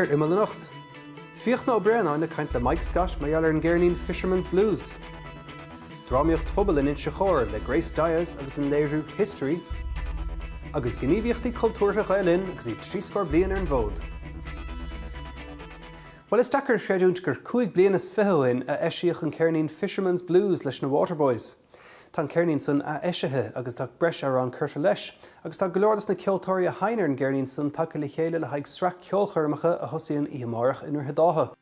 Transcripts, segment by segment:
Imeall nacht. Fiocht na Breanna kaint le Mike Scott ma jaller an Gernin Fisherman's Blues. Drámiocht phobal in Inchachor le Grace Diaz agus in léirú History agus gníomhíochtaí cultúrtha gailin agus í tríscór bliain ar an bhód. Well, is dachar shreidúnt gur 5 bliain is fitheoin a eisiach an Cairnín Fisherman's Blues leis na Waterboys. Tá Cairnín san a eisithe agus tá breis ar an curta leis, agus tá golódas na ceoltóirí a hainir an Cairnín san take le chéile le haig srac ceolchormacha a thosaíonn Imeall inar hedáha.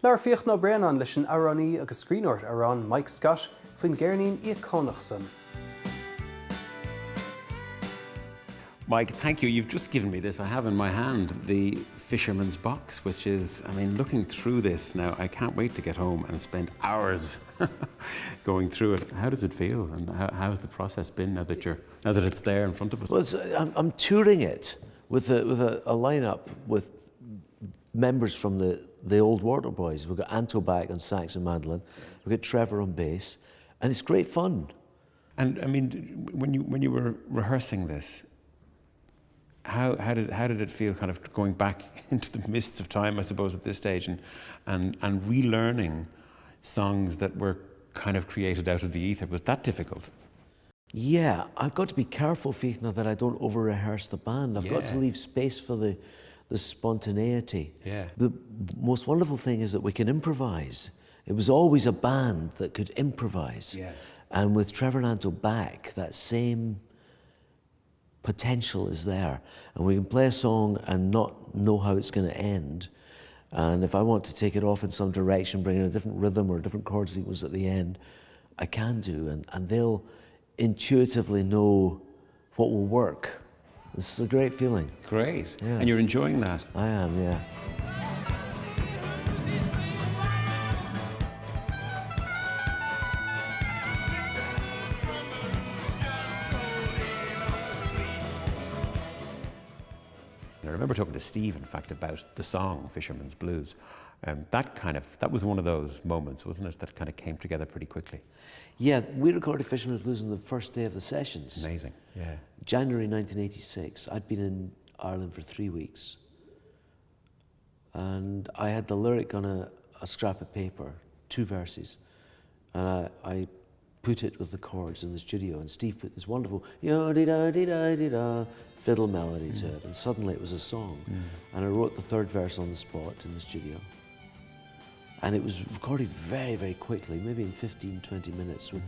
Leir fiocht na Breanna leis an Araní agus scríóirt ar an Mike Scott faoin Cairnín íocánach san. Mike, thank you. You've just given me this. I have in my hand the Fisherman's Box, which is, I mean, looking through this now, I can't wait to get home and spend hours going through it. How does it feel, and how's the process been now that it's there in front of us? Well, I'm touring it with a lineup with members from the old Waterboys. We've got Anto back on sax and mandolin. We've got Trevor on bass, and it's great fun. And I mean, when you were rehearsing this, how did it feel, kind of going back into the mists of time, I suppose, at this stage, and relearning songs that were kind of created out of the ether? Was that difficult? Yeah, I've got to be careful, Fiachna, that I don't over-rehearse the band. I've got to leave space for the spontaneity. Yeah. The most wonderful thing is that we can improvise. It was always a band that could improvise. Yeah. And with Trevor and Anto back, that same potential is there, and we can play a song and not know how it's going to end, and if I want to take it off in some direction, bring in a different rhythm or a different chord sequence at the end, I can do, and they'll intuitively know what will work. This is a great feeling. Great. Yeah. And you're enjoying that? I am, yeah. I remember talking to Steve, in fact, about the song Fisherman's Blues. That was one of those moments, wasn't it, that kind of came together pretty quickly? Yeah, we recorded Fisherman's Blues on the first day of the sessions. Amazing, yeah. January 1986. I'd been in Ireland for 3 weeks. And I had the lyric on a scrap of paper, 2 verses. And I put it with the chords in the studio, and Steve put this wonderful yo-dee-da-dee-da-dee-da fiddle melody to it, and suddenly it was a song. And I wrote the 3rd verse on the spot in the studio. And it was recorded very, very quickly, maybe in 15, 20 minutes, with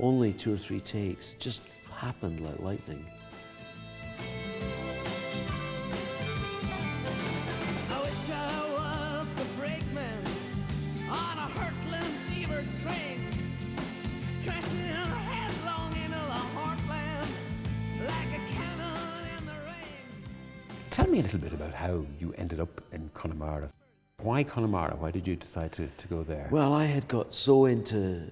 only 2 or 3 takes. It just happened like lightning. I wish I was the brakeman on a hurtling fever train, crashing headlong into the heartland like a cannon in the rain. Tell me a little bit about how you ended up in Connemara. Why Connemara? Why did you decide to go there? Well, I had got so into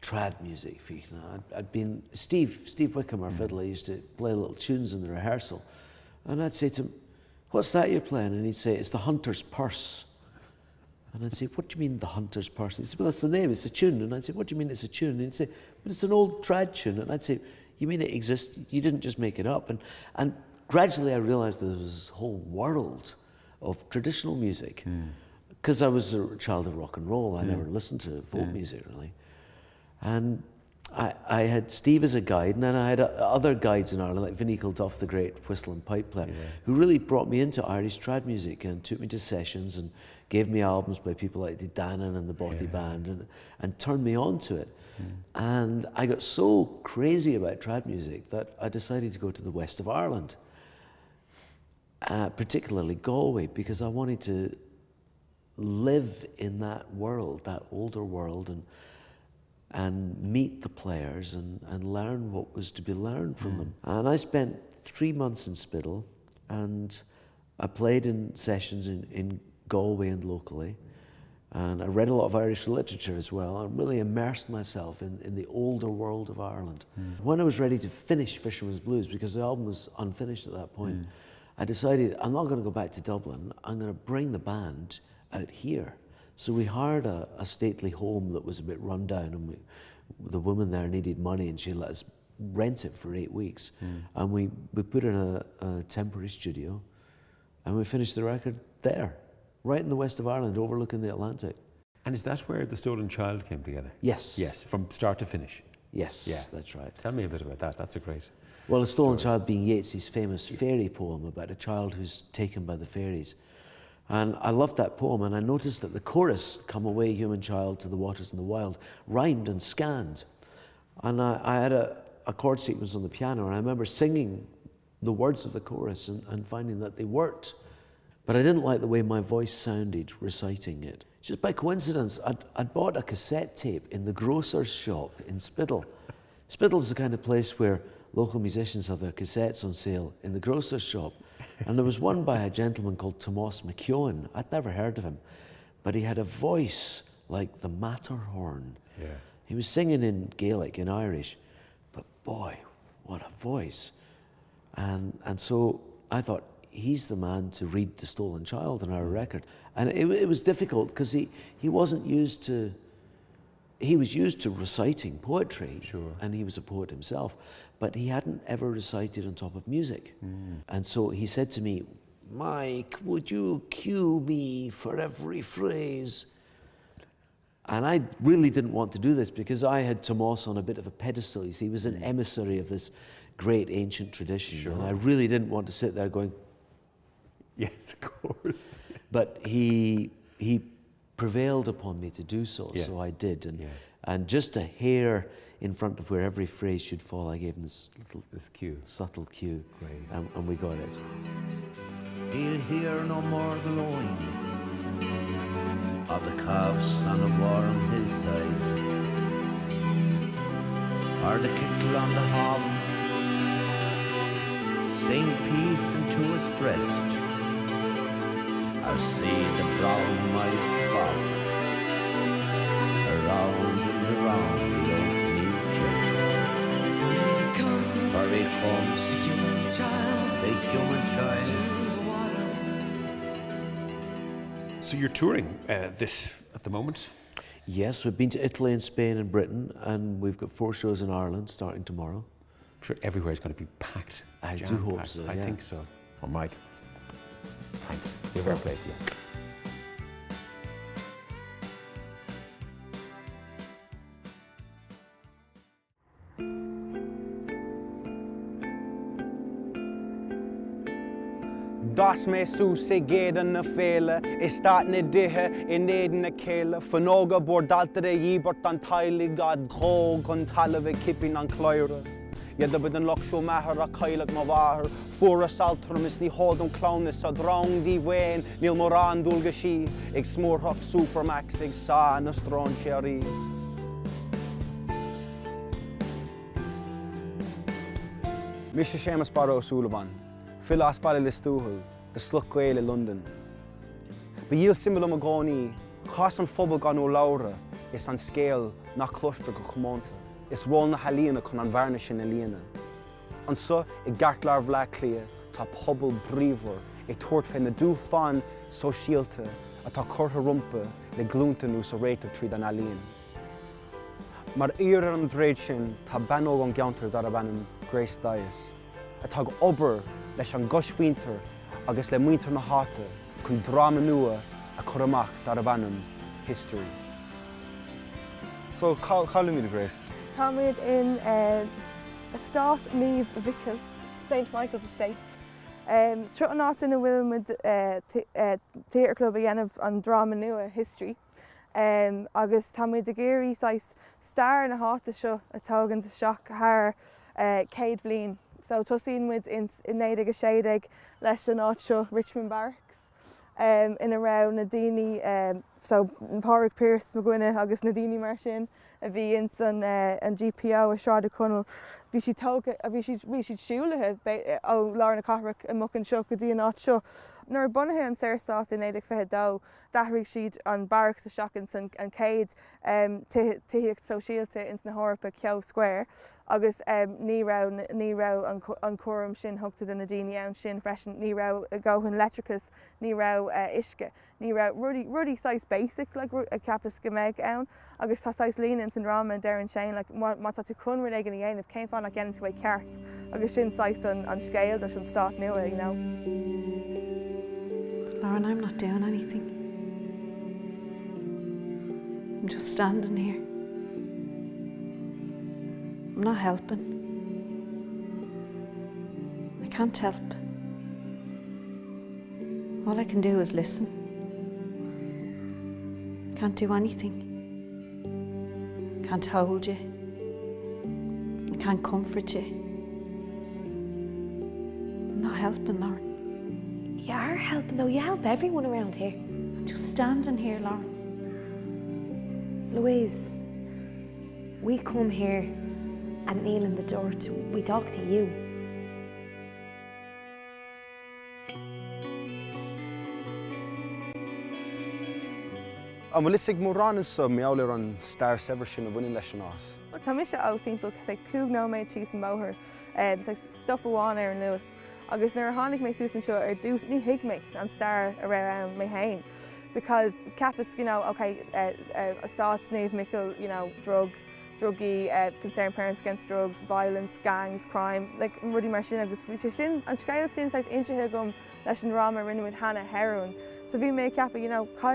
trad music, Fiachna. I'd been, Steve Wickham, our fiddler, used to play little tunes in the rehearsal. And I'd say to him, "What's that you're playing?" And he'd say, "It's the Hunter's Purse." And I'd say, "What do you mean, the Hunter's Purse?" And he'd say, "Well, that's the name, it's a tune." And I'd say, "What do you mean it's a tune?" And he'd say, "But it's an old trad tune." And I'd say, "You mean it exists? You didn't just make it up?" And gradually I realized there was this whole world of traditional music. Because I was a child of rock and roll, I never listened to folk music really. And I had Steve as a guide, and then I had other guides in Ireland, like Vinnie Kilduff, the great whistle and pipe player, who really brought me into Irish trad music and took me to sessions and gave me albums by people like the Dannon and the Bothy Band and turned me on to it. And I got so crazy about trad music that I decided to go to the west of Ireland, particularly Galway, because I wanted to live in that world, that older world, and meet the players and learn what was to be learned from them. And I spent 3 months in Spiddal, and I played in sessions in Galway and locally, and I read a lot of Irish literature as well. I really immersed myself in the older world of Ireland. When I was ready to finish Fisherman's Blues, because the album was unfinished at that point, I decided I'm not going to go back to Dublin, I'm going to bring the band out here. So we hired a stately home that was a bit run down, and the woman there needed money, and she let us rent it for 8 weeks. And we put in a temporary studio, and we finished the record there. right in the west of Ireland, overlooking the Atlantic. And is that where The Stolen Child came together? Yes. Yes, from start to finish. Yes, Yeah. that's right. Tell me a bit about that. That's a great... Well, The Stolen Child being Yeats' famous fairy poem about a child who's taken by the fairies. And I loved that poem, and I noticed that the chorus, "Come away, human child, to the waters and the wild," rhymed and scanned. And I had a chord sequence on the piano, and I remember singing the words of the chorus and finding that they worked. But I didn't like the way my voice sounded reciting it. Just by coincidence, I'd bought a cassette tape in the grocer's shop in Spiddal. Spiddal's the kind of place where local musicians have their cassettes on sale in the grocer's shop. And there was one by a gentleman called Tomás McKeown. I'd never heard of him, but he had a voice like the Matterhorn. Yeah. He was singing in Gaelic, in Irish, but boy, what a voice. And so I thought, he's the man to read The Stolen Child on our record. And it was difficult because he wasn't used to, he was used to reciting poetry. Sure. And he was a poet himself, but he hadn't ever recited on top of music. And so he said to me, "Mike, would you cue me for every phrase?" And I really didn't want to do this because I had Tomás on a bit of a pedestal. You see, he was an emissary of this great ancient tradition. Sure. And I really didn't want to sit there going, Yes, of course. but he prevailed upon me to do so, Yeah. so I did. Yeah. And just a hair in front of where every phrase should fall, I gave him this little This cue. subtle cue. Great. And we got it. He'll hear no more the lowing of the calves on a warm hillside, or the kettle on the hob sing peace into his breast, or see the brown mice bob around and around the oatmeal chest. For he comes, the human child, the human child. to the water. So you're touring this at the moment? Yes, we've been to Italy and Spain and Britain, and we've got 4 shows in Ireland starting tomorrow. I'm sure everywhere is going to be packed. I do jam-packed. hope so, I yeah. think so. Well, Mike, thanks. You're very played, yeah. Das me su se geden na fele, istat ne dihe in eden na kele, fanoga bordaltere jibert an teilig ad grog an talave kippin an kleure. Yadda bydden loksio mahar a kailag ma wahar, fura saltrum is ni hodon clownis a drong di wen, nil moran dulga shi, ig smorhok supermax ig sa na stron cherry. Misha Seamus Barrow Sullivan. Phil Aspal Listuhu, the Sluckwale in London. But yield symbol of Magoni, Cross on Fubble Gonu Laura, is on scale, not cluster go Comonta. It's roll na Halina con an varnish in Elena. And so, a Gartlar Vlaclia, top Hubble Brever, a tort fen the Dufan so shielte, a ta Corta Rumpe, the Gluntanus a rate of Tridan Alien. Mar ear an Dredchin, ta Banog on Gaunter Darabanum, Grace Dias. A tag ober leis an gosh winter agus le muinter na hata chun drama nua a choramach dar a bannam history. So, calling me the Grace. Táimid in Estate Meath the Vicar, St Michael's Estate. Strut an áit in a bhfuil theatre club a dhéanamh an drama nua history. Agus táimid de géirí sais star na háta seo a tágan sa seach haar céad bliain. So tosín with in néidig a séidig leis an áit seo Richmond Barracks in around Nadini so Pádraig Pearse McGuinness agus Nadini mar sin a bhí in san an GPO a Shráid a Connell bhí si tóga a bhí si siúlathe ó Lár na Cathrach a muchan seo go dtí an áit seo. Nuair bunathe an Sarasát in éidir fithe dó, dathraigh siad an barracks a seachans an céad tithe sosialte ins na hórpa Ceow Square agus ní rá an choram sin thugtad in na daoine ann sin freisin ní rá ggóthain letricus ní rá isce ní rá rudí sais basic like a capas go méid ann agus tá sais lína in san ráma an deir an sin like má tá tú chun ag an dhéanamh céim fáin le gceann tú é ceart agus sin sais an scéal leis an stát nua, you know. Lauren, I'm not doing anything. I'm just standing here. I'm not helping. I can't help. All I can do is listen. Can't do anything. Can't hold you. I can't comfort you. I'm not helping, Lauren. You are helping though, you help everyone around here. I'm just standing here, Lauren. Louise, we come here and kneel in the dirt. We talk to you. An bhfuil isig mórán sa meall an star sever sin a bhain leis an áit. Tá mis ó timppla cúg nóméid síos an bóthir stop amháin ar an luas. Agus nuair a tháinig mé suas an seo ar dús ní hiig mé an star a raibh mé hain. Because capas, okay, start Nave Mickle, drugs, druggy, concerned parents against drugs, violence, gangs, crime, like ruddy machine agus fi sin an scale sin sais inche gum leis an rama rinne with Hannah heroin. So vi me capa,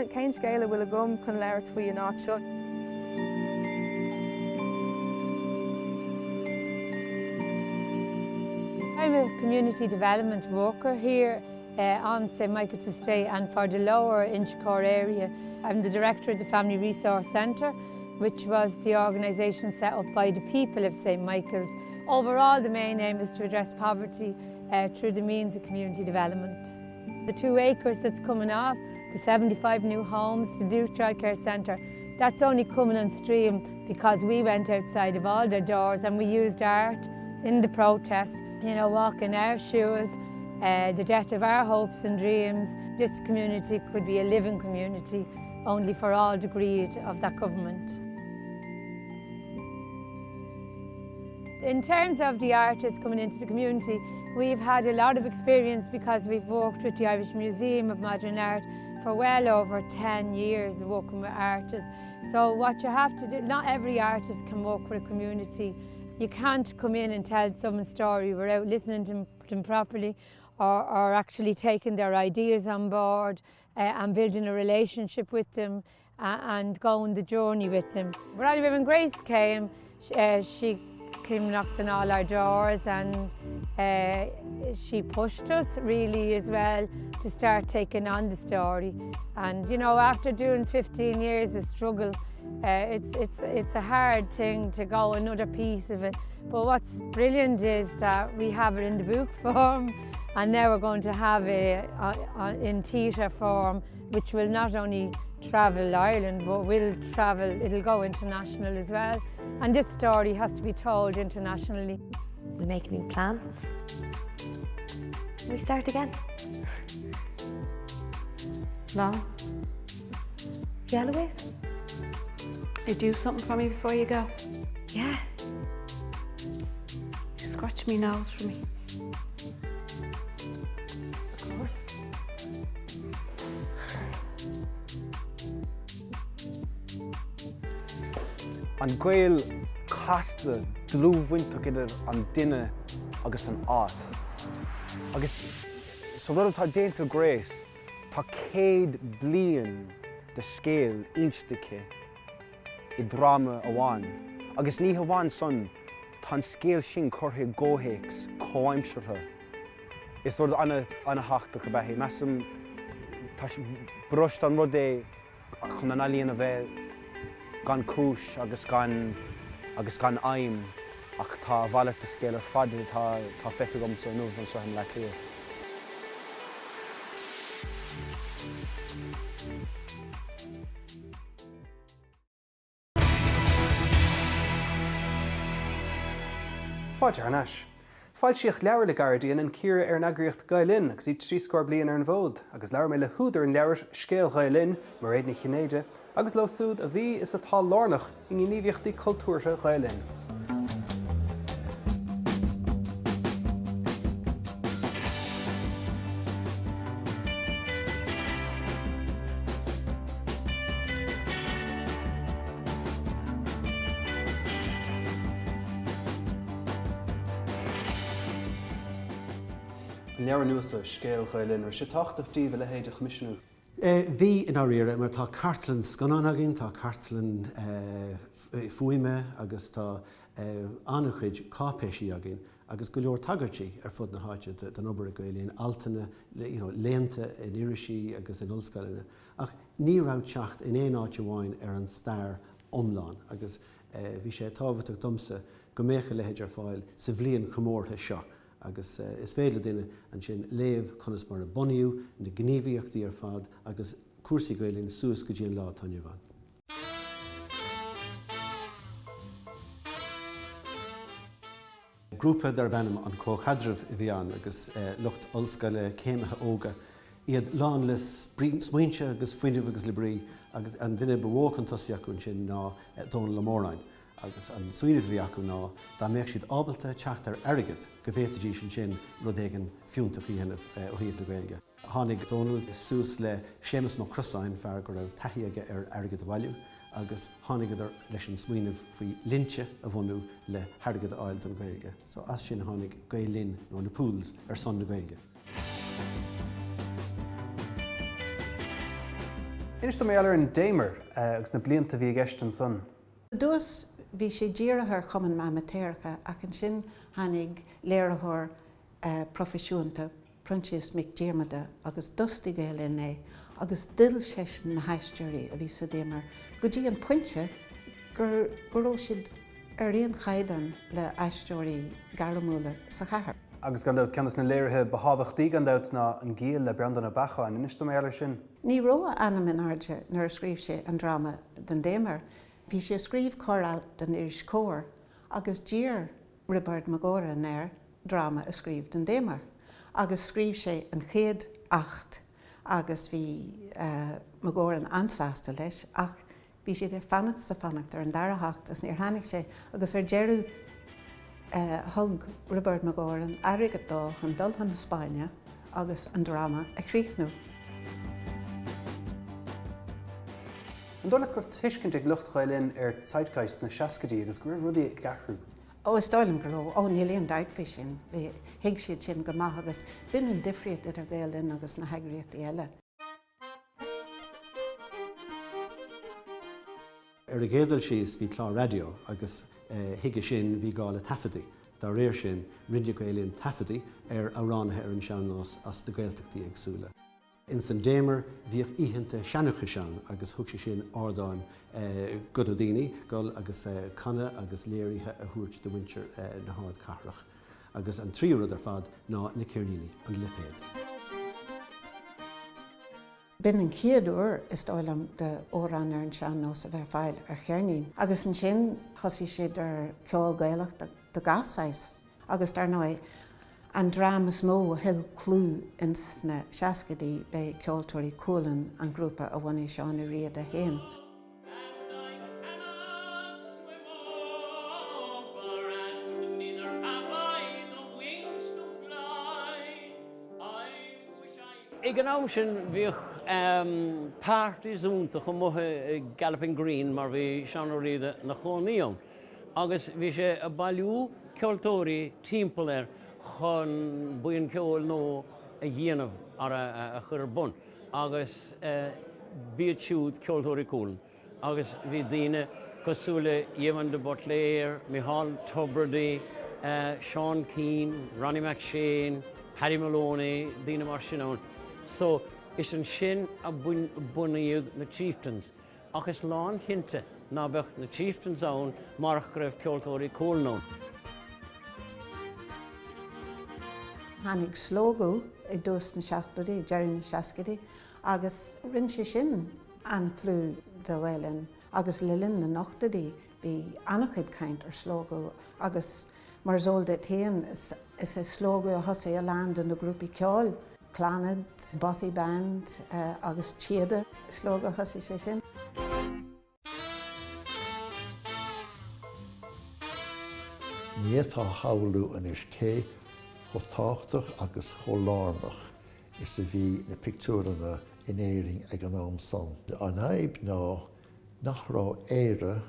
cain scale will a gum kun leir twi an not shut. I'm a community development worker here on St Michael's Estate and for the lower Inchicore area. I'm the director of the Family Resource Centre, which was the organisation set up by the people of St Michael's. Overall, the main aim is to address poverty through the means of community development. The 2 acres that's coming off, the 75 new homes, the youth childcare centre, that's only coming on stream because we went outside of all their doors and we used art in the protest, walking our shoes, the death of our hopes and dreams. This community could be a living community only for all the greed of that government. In terms of the artists coming into the community, we've had a lot of experience because we've worked with the Irish Museum of Modern Art for well over 10 years working with artists. So what you have to do, not every artist can work with a community. You can't come in and tell someone's story without listening to them properly or actually taking their ideas on board and building a relationship with them and going the journey with them. But anyway, when Grace came, she came knocked on all our doors and she pushed us really as well to start taking on the story. And after doing 15 years of struggle, it's a hard thing to go another piece of it. But what's brilliant is that we have it in the book form and now we're going to have it in theatre form, which will not only travel Ireland, but it'll go international as well. And this story has to be told internationally. We make new plans. We start again. Lauren, Yeah, Louise? you do something for me before you go? Yeah. You scratch me nose for me. Of course. An ghail casta dlúmhainte idir an duine agus an áit. Agus so rud atá déanta Grace, tá 100 bliain de scéal instaice I drama amháin. Agus ní hamháin son tá scéal sin curtha ggóthaics comhaimseartha. Is rud anna heachta go bheith. Measam tá brust an rud é chun an alíonn a bheith gan cúis agus gan aim ach tá bhaile de scéal ar fad tá feice gom sa nuamh an soithin le clia. Fáilte ar an eis. Fáil síoch leabhar le Guardian an círe ar an eagraíocht Gaelin agus iad 3 score bliain ar an bhód, agus leabhar mé le húdar an leabhar scéal Gaelin mar réad na chinéide, agus le súd a bhí is atá lárnach I ngníomhaíochtaí cultúrtha Gaelin. near nuasa scéal chailin, or sé tachtachtaí bheith le héad a chmisisiú. Bhí in áíire mar tá cartlan scanánagin, tá cartlan fuime agus tá annachchuid cápéisi agin, agus go leor tagartí fud na háite den obair a gailíon altaine léanta in irisí agus in ulscailine. Ach ní rah teacht in éon áit amháin an stair omláin, agus bhí sé tábhaach domsa go mécha lehéid ar fáil sa bhliaon chomórtha seo. Agus is féile duine an sin léamh chunas mar a buniú na gníomhaíochtaí ar fad agus cuasaí gailín suas go dtíon lá tainne bhain. Grúpa dar bhenim an cóchadramh i bhí an agus lucht olscaile céimethe óga. Iad lán le smaointe agus fuinnemh agus librí agus an duine bhócan tosíachún sin ná dónal le mórrain. Agus an suineh bhí acu ná dá méid siad ábalta teacht ar airgid go bhhéitidí sin rud éigen fiúntaach dhéanamh ó thaobh na Gaeilge. Tháinig Donal is suas le séamas má crosáin fear go raibh taithíoga ar airgid a bhailiú, agus tháinig idir leis an smaoineh faoi linse a bhunú le hargad áil don Gaeilge. So as sin tháinig Gaelin nó na pools ar son na Gaeilge. Inis do méallar an déimar agus na blianta bhí gceist an son. Dús bhí sé díreathar chuman má matéircha ach an sin tháinig léarthóir profisiúnta Prentice McDiarmada agus Dusty Gaelin é agus dil sé na haisteoirí a bhí sa déimar. Go dtí an pointe gur raibh siad ar aon chaidan le aisteoirí galamúla sa chathair. Agus gan dát ceannas na léirithe behabhachtaí gan dát ná an gcéal le breandan na bachán, inis do méallar sin. Ní roa anam in airde nuair scríobh sé an drama den déimar. Bhí sé scríomh choráil den Irish Cóir agus dír Ribard Magóra néir drama a scríomh den déimar. Agus scríomh sé an chéad acht agus bhí Magóra an ansásta leis ach bhí sé de fannacht sa fannacht ar an darahacht as níor tháinig sé agus ar dearú thug Ribard Magóra an airgad dó an dulthan na Spáine agus an drama a chríochnú. An dóla gur tuiscint ag lucht chailin ar zeitgeist na seascadaí agus gur rudí ag gathhrú. Ó is dóilm go raibh ó nílíon daidhfí sin, hiag siad sin go maith agus bin an difriad ar Gaelin agus na heagriacht eile. Ar a géadal síos bhí clá radio agus hiige sin bhí gála tafadaí. Dá réir sin rinne Gaelin tafadaí ar áránathe ar an seanás as na Gaeltachtaí agsúla. In san déimar bhíoh íthannta seannacha sean agus thug sé sin ardáin go do daoine gol agus canna agus léirithe a thuairt do winter na hád cathrach. Agus an tríúrad ar fad ná na Cairníní an lipéad. Bin an céadúir is dóilim de órán ar an seanás a bheith fáil ar Cairnín. Agus an sin thosaí siad ar ceol Gaelach de gasáis agus dar nói an drama smó a hill clú in sna seascadaí be ceoltóirí cúlan an grúpa a bhainú seán i riad a héin. Ag an am sin bhíoh pártaí únta chu muthe Galloping Green mar bhí seán ó riad na choníom. Agus bhí sé a bailú ceoltóirí timpeall chun buin ceol nó a dhéanamh ar a chur bun. Agus bíad siúd ceoltóirí cúlan. Agus bhí daoine cosúla Eamon de Butléir, Micheál Tubridy, Sean Keane, Ronnie McShane, Paddy Maloney, daoine mar sin. So is an sin a bunaíod na chieftains. Ach is lán hinte ná bheith na chieftains ann marach go raibh ceoltóirí cúlan. Tháinig slógú ag dús na seachtaí, dearadh na seascadaí, agus rinn sé sin an clú de Gaelin, agus le linn na nochtadaí bhí annachchuid caint ar slógú, agus mar zolda téan is a slógú a thosaí a land in na grúpi ceol, Clanad, Bothy Band, agus Chiada slógú a thosaí sé sin. Níotá haulú an is cé chotáchtach agus cholánach is a bhí na pictúranna in éiring ag an am san. An aib ná nach rá éire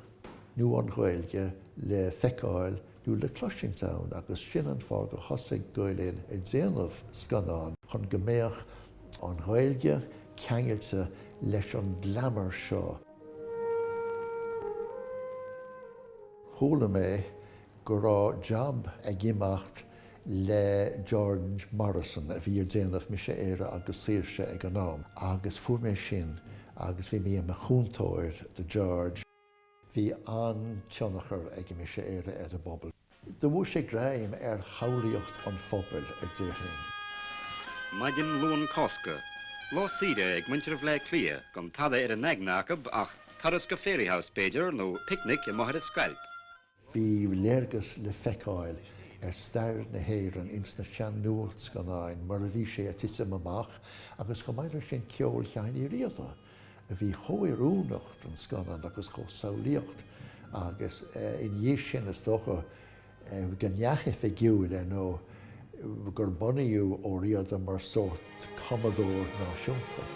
nó an Ghaeilge le feiceáil Dú le Clushing Town agus sin an fár go thosaigh Gaelín ag déanamh scanán chun gombeach an Ghaeilge ceangailte leis an glamour seo. Chúla mé go rá job ag imeacht le George Morrison a bhí ar déanamh mise éire agus saoirse ag an nám. Agus fuair mé sin agus bhí mé a chúntóir de George. Bhí an tionachar ag mise éire ar a bobbal. De bhú sé gréim ar chaolaíocht an phobal ag déirthain. Maidin Lún Cosca. Lá síide ag muintir bhlé clia gan tada ar an neagnácab ach taras go Fairyhouse Pager nó picnic i maidir scailp. Bhí léargas le feiceáil ar stair na héir an ins na sean nuacht scanáin mar a bhí sé a titsa amach agus go maidir sin ceol cheann í riada. A bhí choirúnacht an scanan agus cho saolíocht agus in dhé sin is dócha ganneacha figiúil nó gur bunaíú ó riada mar sort commodór náisiúnta.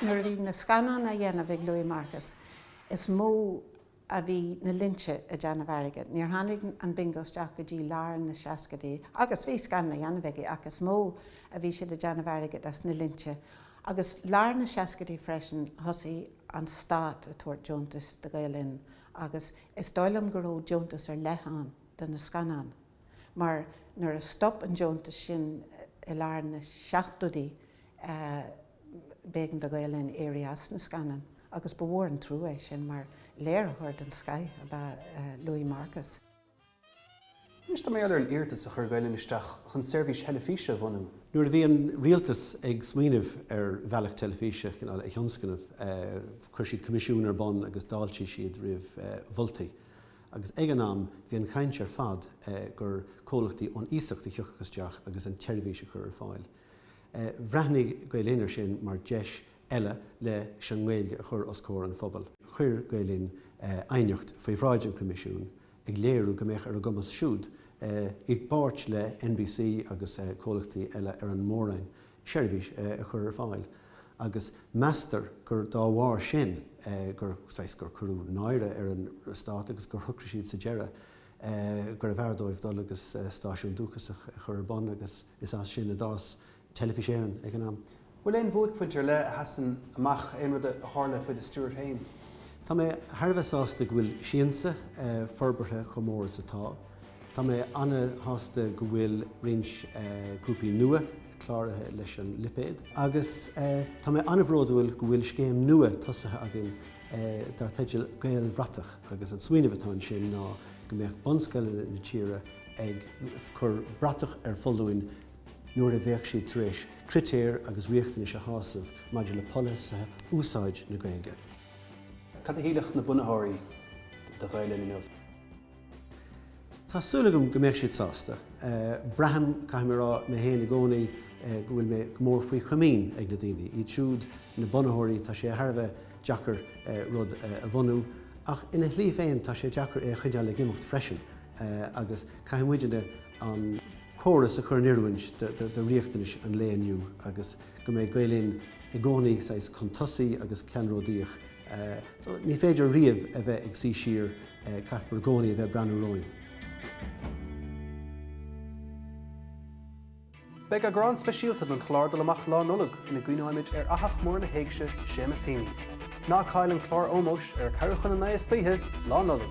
Nuair bhí na scanán a dhéanamh ag Louis Marcus, is mó a bhí na linse a déanamh aige. Níor tháinig an bingosteach go dtí láran na seascadaí, agus bhí scan na dhéanamh aige, agus mó a bhí siad a déanamh aige as na linse. Agus láran na seascadaí freisin thosaí an stát a tuairt Joontas de Gaelin, agus is dóilim go raibh Joontas ar leithán den na scanán. Mar nuair a stop an Joontas sin i láran na seachtaí bégan de Gaelin éireas na scanan, agus ba bhór an trú é sin mar léarthir den Sky about Louis Marcus. Is tá mé ar an iartas a chur Gaelin isteach chun seirbhís televíse bhunú. Nuair a bhí an rialtas ag smaoinmh ar bhealach televíse cinál ag thionscanmh chuir siad comisiún ar bon agus dáiltí siad roimh bholtaí. Agus ag an am bhí an chaint ar fad gur cólachtaí ón ísachta thiocchasteach agus an televíse chur ar fáil. Bhreithnig Gaelinar sin mar deis eile le sean Gaeilge a chur os cór an phobal. Chuir Gaelin aineocht faoi bhráid an comisiún ag léirú go mbeadh ar a gcumas siúd ag báirt le NBC agus cólachtaí eile ar an mórrain seirbhís a chur ar fáil. Agus meastar gur dámhhair sin gur curú náire ar an stát agus gur thucra siad sa deire gur a bherdóibh dul agus stáisiún dúchas a chur ar bon agus is as sin a dás telefiséan ag an am. Bhfuil éon bhuaigfuintear le hasan amach éon rud a tharla faoi de Stuart Hain? Tá mé tharbheith sásta go bhfuil siansa forbartha chomór atá. Tá mé anna hásta go bhfuil rins grúpaí nua chláirithe leis an lipéad. Agus tá mé anmhródhfuil go bhfuil scéim nua tosathe agin dar teidir gael bhratach agus an smaoineamhtán sin ná go mbeadh bonscaile na tíre ag chur bratach ar follúin nuair a bheadh siad tar éis critéir agus riachtanis a hásamh maidir le polasathe úsáid na Gaeilge. Cad a híleach na bunathirí de Gaelin inmh? Tásúlagam go mbeadh siad sásta. Braham caiimrá na héana gcónaí go bhfuil mé go mór faoi chomín ag na daoine. Iad siúd na bunathirí tá sé tharbheith deacair rud a bhunú, ach ina dhlí féin tá sé deacair chuideáil le gimimecht freisin agus caiimmuideanna an chóras a chur niruint de riachtanis an léaniu agus go mé Gaelin i gcónaí sais contosaí agus cenródaíoch. So ní féidir riamh a bheith ag sí siar caithfar gcónaí a bheith breanú roin. Beg a grán speisialta don chlárdal amach lá nullag ina gcuineáimid ar athach mór na héigse Séamus Heaney. Ná cáil an chlár ómós ar carachan na naistíthe lá nullag.